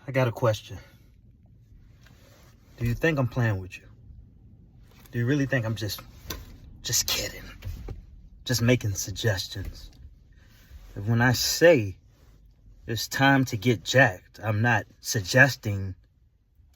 I got a question. Do you think I'm playing with you? Do you really think I'm just kidding? Just making suggestions? When I say it's time to get jacked, I'm not suggesting.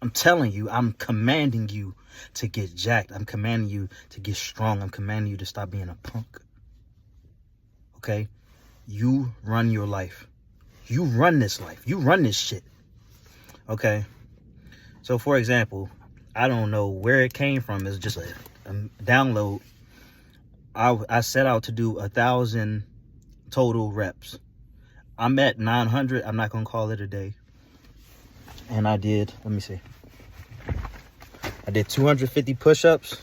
I'm telling you, I'm commanding you to get jacked. I'm commanding you to get strong. I'm commanding you to stop being a punk. Okay? You run your life. You run this life. You run this shit. Okay? So, for example, I don't know where it came from. It's just a download. I set out to do 1,000 total reps. I'm at 900. I'm not going to call it a day. And I did, let me see. I did 250 push-ups,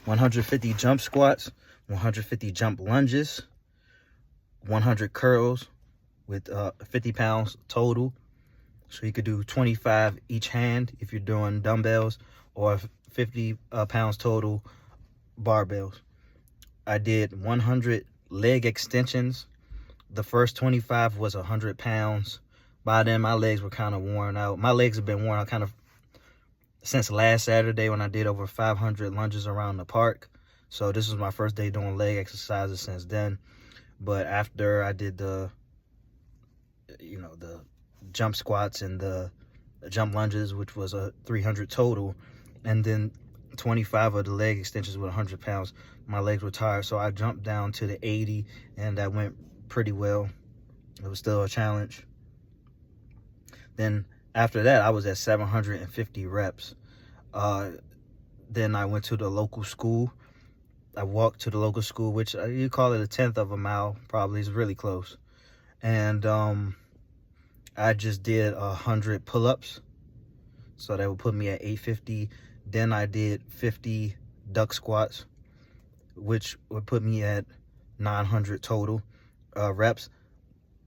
150 jump squats, 150 jump lunges, 100 curls with 50 pounds total. So you could do 25 each hand if you're doing dumbbells, or 50 pounds total barbells. I did 100 leg extensions. The first 25 was 100 pounds. By then, my legs were kind of worn out. My legs have been worn out kind of since last Saturday when I did over 500 lunges around the park. So this was my first day doing leg exercises since then. But after I did the jump squats and the jump lunges, which was a 300 total, and then 25 of the leg extensions with 100 pounds, my legs were tired. So I jumped down to the 80, and that went pretty well. It was still a challenge. Then after that, I was at 750 reps. Then I went to the local school. I walked to the local school, which you call it a 10th of a mile, probably. It's really close. And I just did 100 pull-ups. So that would put me at 850. Then I did 50 duck squats, which would put me at 900 total reps.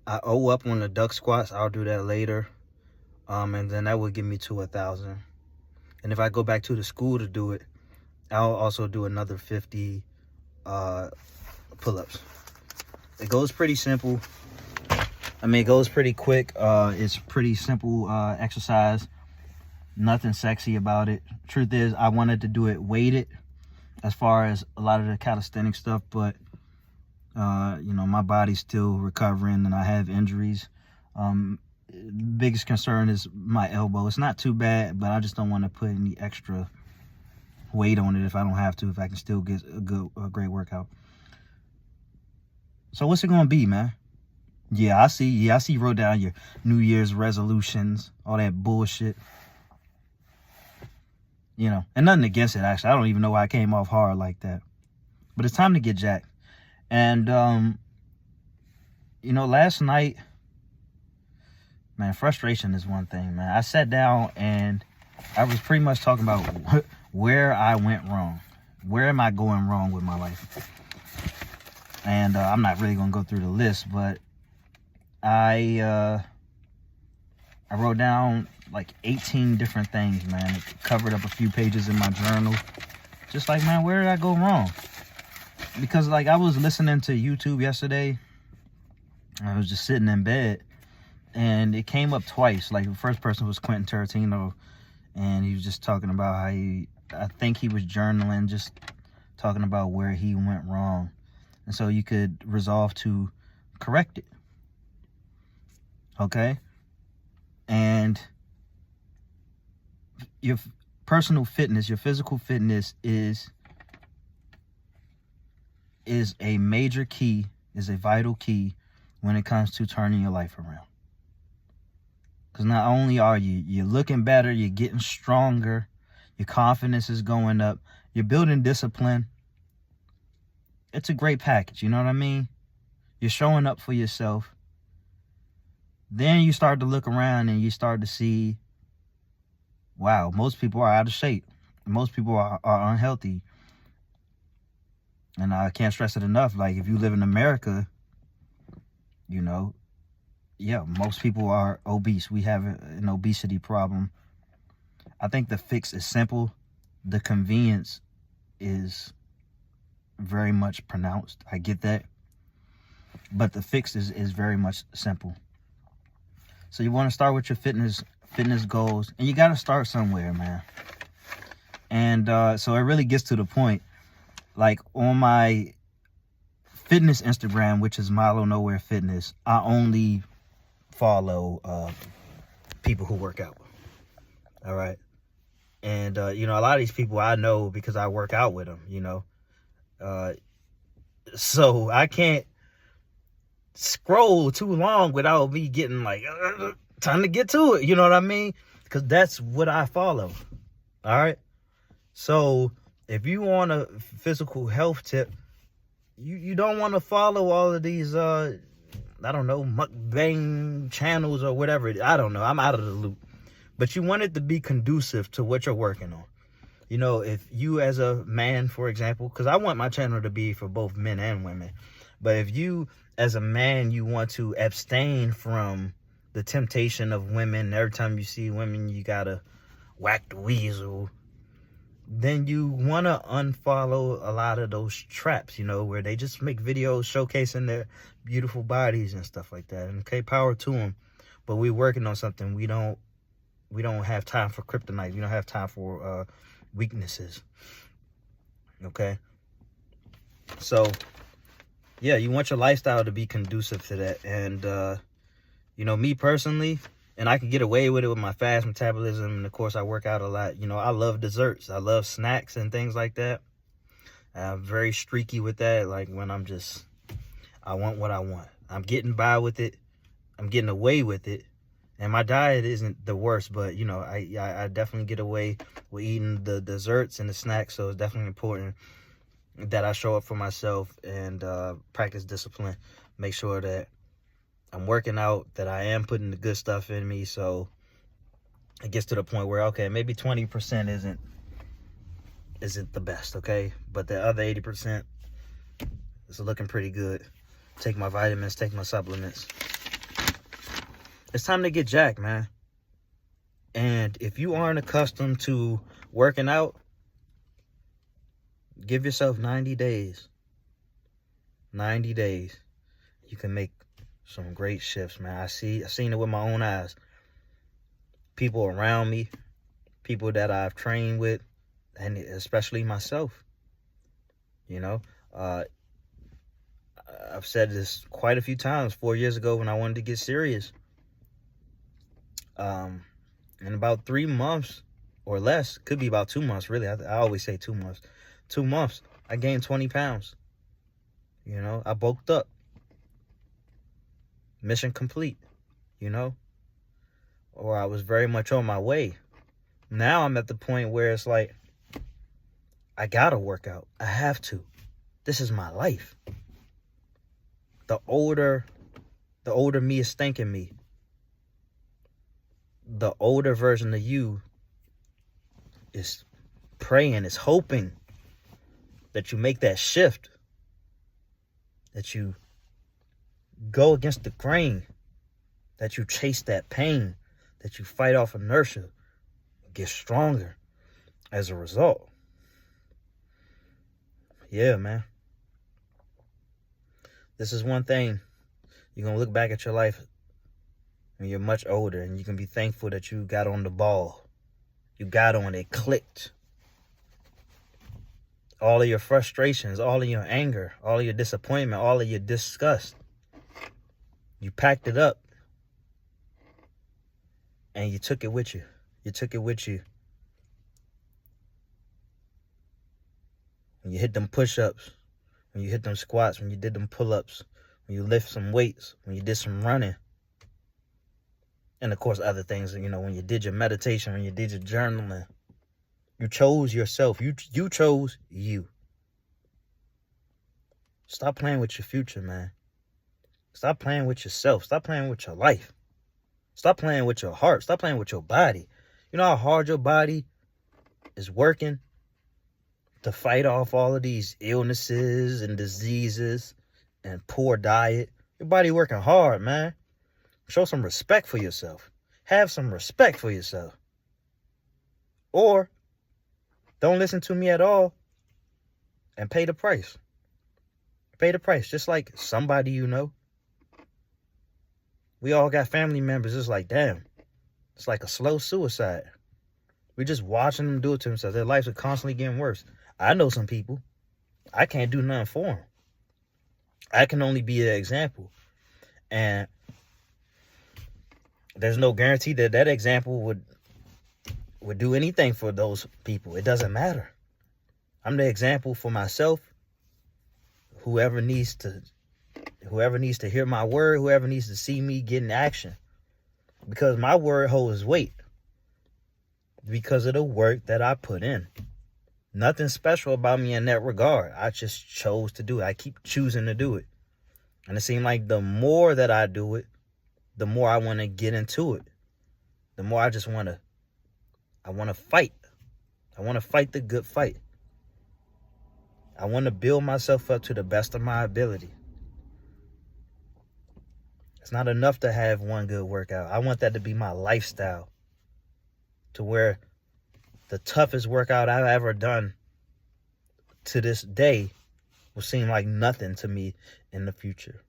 I owe up on the duck squats. I'll do that later. And then that would get me to 1,000. And if I go back to the school to do it, I'll also do another 50 pull-ups. It goes pretty simple. I mean, it goes pretty quick. It's pretty simple exercise. Nothing sexy about it. Truth is, I wanted to do it weighted as far as a lot of the calisthenic stuff, but my body's still recovering and I have injuries. Biggest concern is my elbow. It's not too bad, but I just don't want to put any extra weight on it if I don't have to, if I can still get a great workout. So what's it gonna be, man? I see you wrote down your New Year's resolutions, all that bullshit. And nothing against it, actually. I don't even know why I came off hard like that. But it's time to get jacked. And last night, man, frustration is one thing, man. I sat down and I was pretty much talking about where I went wrong. Where am I going wrong with my life? And I'm not really going to go through the list, but I wrote down like 18 different things, man. It covered up a few pages in my journal. Just like, man, where did I go wrong? Because like I was listening to YouTube yesterday. I was just sitting in bed. And it came up twice. Like the first person was Quentin Tarantino, and he was just talking about how I think he was journaling, just talking about where he went wrong. And so you could resolve to correct it. Okay? And your personal fitness, your physical fitness is a major key, is a vital key when it comes to turning your life around. Because not only are you're looking better, you're getting stronger, your confidence is going up, you're building discipline. It's a great package, you know what I mean? You're showing up for yourself. Then you start to look around and you start to see, wow, most people are out of shape. Most people are unhealthy. And I can't stress it enough. Like if you live in America, most people are obese. We have an obesity problem. I think the fix is simple. The convenience is very much pronounced. I get that. But the fix is very much simple. So you want to start with your fitness fitness goals, and you got to start somewhere, man. And so it really gets to the point. Like on my fitness Instagram, which is Milo Nowhere Fitness, I only follow people who work out. All right. And, you know, a lot of these people I know because I work out with them, you know. So I can't scroll too long without me getting like, time to get to it. You know what I mean? Because that's what I follow. All right. So if you want a physical health tip, you don't want to follow all of these, I don't know, mukbang channels or whatever. I don't know. I'm out of the loop. But you want it to be conducive to what you're working on. You know, if you as a man, for example, because I want my channel to be for both men and women. But if you as a man, you want to abstain from the temptation of women, every time you see women, you got to whack the weasel, then you want to unfollow a lot of those traps, you know, where they just make videos showcasing their beautiful bodies and stuff like that. And okay, power to them. But we're working on something. We don't have time for kryptonite. We don't have time for weaknesses. Okay? So, yeah, you want your lifestyle to be conducive to that. And, you know, me personally, and I can get away with it with my fast metabolism. And, of course, I work out a lot. You know, I love desserts. I love snacks and things like that. I'm very streaky with that. Like, when I want what I want. I'm getting by with it. I'm getting away with it. And my diet isn't the worst, but, you know, I definitely get away with eating the desserts and the snacks. So it's definitely important that I show up for myself and practice discipline. Make sure that I'm working out, that I am putting the good stuff in me. So it gets to the point where, okay, maybe 20% isn't the best, okay? But the other 80% is looking pretty good. Take my vitamins, take my supplements. It's time to get jacked, man. And if you aren't accustomed to working out, give yourself 90 days. 90 days. You can make some great shifts, man. I've seen it with my own eyes. People around me, people that I've trained with, and especially myself. You know, I've said this quite a few times 4 years ago when I wanted to get serious. In about 3 months or less, could be about 2 months, really. I always say 2 months. 2 months, I gained 20 pounds. You know, I bulked up. Mission complete, you know? Or I was very much on my way. Now I'm at the point where it's like, I gotta work out. I have to. This is my life. The older me is thanking me. The older version of you is praying, is hoping that you make that shift, that you go against the grain, that you chase that pain, that you fight off inertia, get stronger as a result. Yeah, man. This is one thing. You're going to look back at your life when you're much older, and you can be thankful that you got on the ball. You got on it, clicked. All of your frustrations, all of your anger, all of your disappointment, all of your disgust, you packed it up and you took it with you. You took it with you. When you hit them push-ups, when you hit them squats, when you did them pull-ups, when you lift some weights, when you did some running. And, of course, other things, you know, when you did your meditation, when you did your journaling. You chose yourself. You chose you. Stop playing with your future, man. Stop playing with yourself. Stop playing with your life. Stop playing with your heart. Stop playing with your body. You know how hard your body is working to fight off all of these illnesses and diseases and poor diet? Your body working hard, man. Show some respect for yourself. Have some respect for yourself. Or don't listen to me at all and pay the price. Pay the price, just like somebody you know. We all got family members. It's like, damn, It's like a slow suicide. We're just watching them do it to themselves. Their lives are constantly getting worse. I know some people. I can't do nothing for them. I can only be an example. And there's no guarantee that that example would do anything for those people. It doesn't matter. I'm the example for myself. Whoever needs to hear my word, whoever needs to see me get in action. Because my word holds weight. Because of the work that I put in. Nothing special about me in that regard. I just chose to do it. I keep choosing to do it. And it seems like the more that I do it, the more I want to get into it. The more I just want to fight. I want to fight the good fight. I want to build myself up to the best of my ability. It's not enough to have one good workout. I want that to be my lifestyle. To where the toughest workout I've ever done to this day will seem like nothing to me in the future.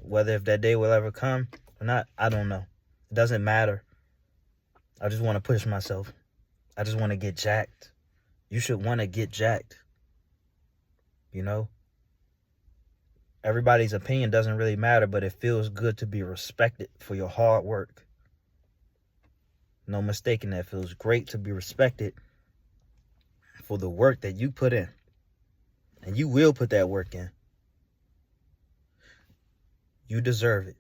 Whether if that day will ever come or not, I don't know. It doesn't matter. I just want to push myself. I just want to get jacked. You should want to get jacked. You know? Everybody's opinion doesn't really matter, but it feels good to be respected for your hard work. No mistaking that. It feels great to be respected for the work that you put in. And you will put that work in. You deserve it.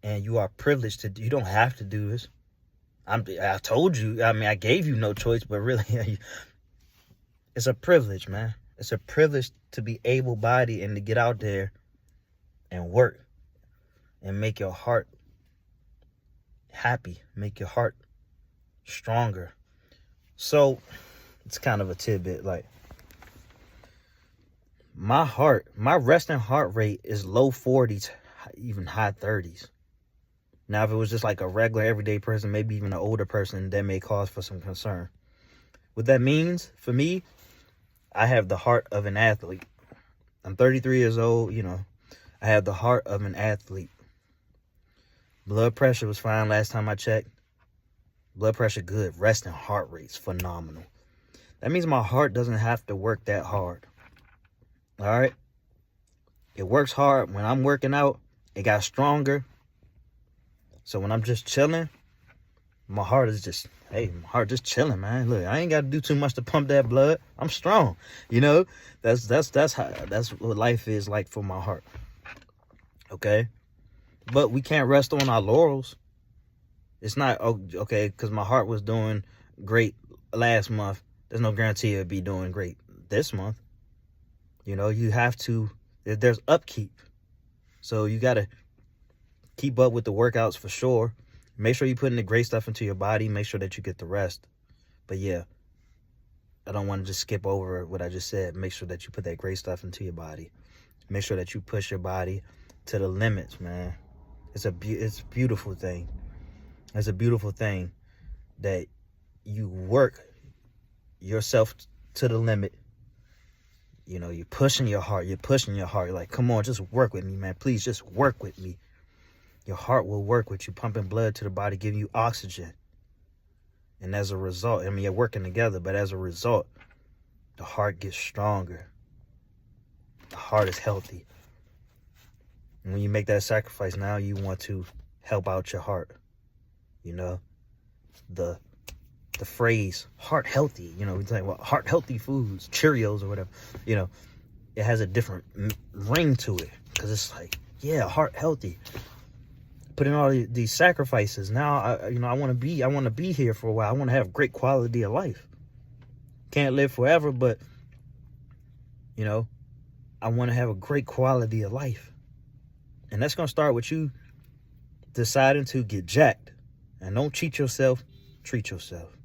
And you are privileged to, you don't have to do this. I told you, I gave you no choice, but really, it's a privilege, man. It's a privilege to be able-bodied and to get out there and work and make your heart happy, make your heart stronger. So, it's kind of a tidbit, like, my resting heart rate is low 40s, even high 30s. Now, if it was just like a regular everyday person, maybe even an older person, that may cause for some concern. What that means for me, I have the heart of an athlete. I'm 33 years old, you know. I have the heart of an athlete. Blood pressure was fine last time I checked. Blood pressure good. Resting heart rate's phenomenal. That means my heart doesn't have to work that hard. All right? It works hard. When I'm working out, it got stronger. So when I'm just chilling, my heart is just, my heart just chilling, man. Look, I ain't got to do too much to pump that blood. I'm strong. You know, that's what life is like for my heart. Okay? But we can't rest on our laurels. It's not, okay, because my heart was doing great last month. There's no guarantee it'll be doing great this month. You know, you have to, there's upkeep. So you got to keep up with the workouts for sure. Make sure you're putting the great stuff into your body. Make sure that you get the rest. But yeah, I don't want to just skip over what I just said. Make sure that you put that great stuff into your body. Make sure that you push your body to the limits, man. It's a beautiful thing. It's a beautiful thing that you work yourself to the limit. You know, you're pushing your heart. You're like, come on, just work with me, man. Please just work with me. Your heart will work with you, pumping blood to the body, giving you oxygen. And as a result, you're working together, but as a result, the heart gets stronger. The heart is healthy. And when you make that sacrifice, now you want to help out your heart. You know, the phrase heart healthy, you know, we talk about heart healthy foods, Cheerios or whatever, you know, it has a different ring to it because it's like, yeah, heart healthy. Put in all these sacrifices. Now, I want to be here for a while. I want to have great quality of life. Can't live forever, but, you know, I want to have a great quality of life. And that's going to start with you deciding to get jacked. And don't cheat yourself, treat yourself.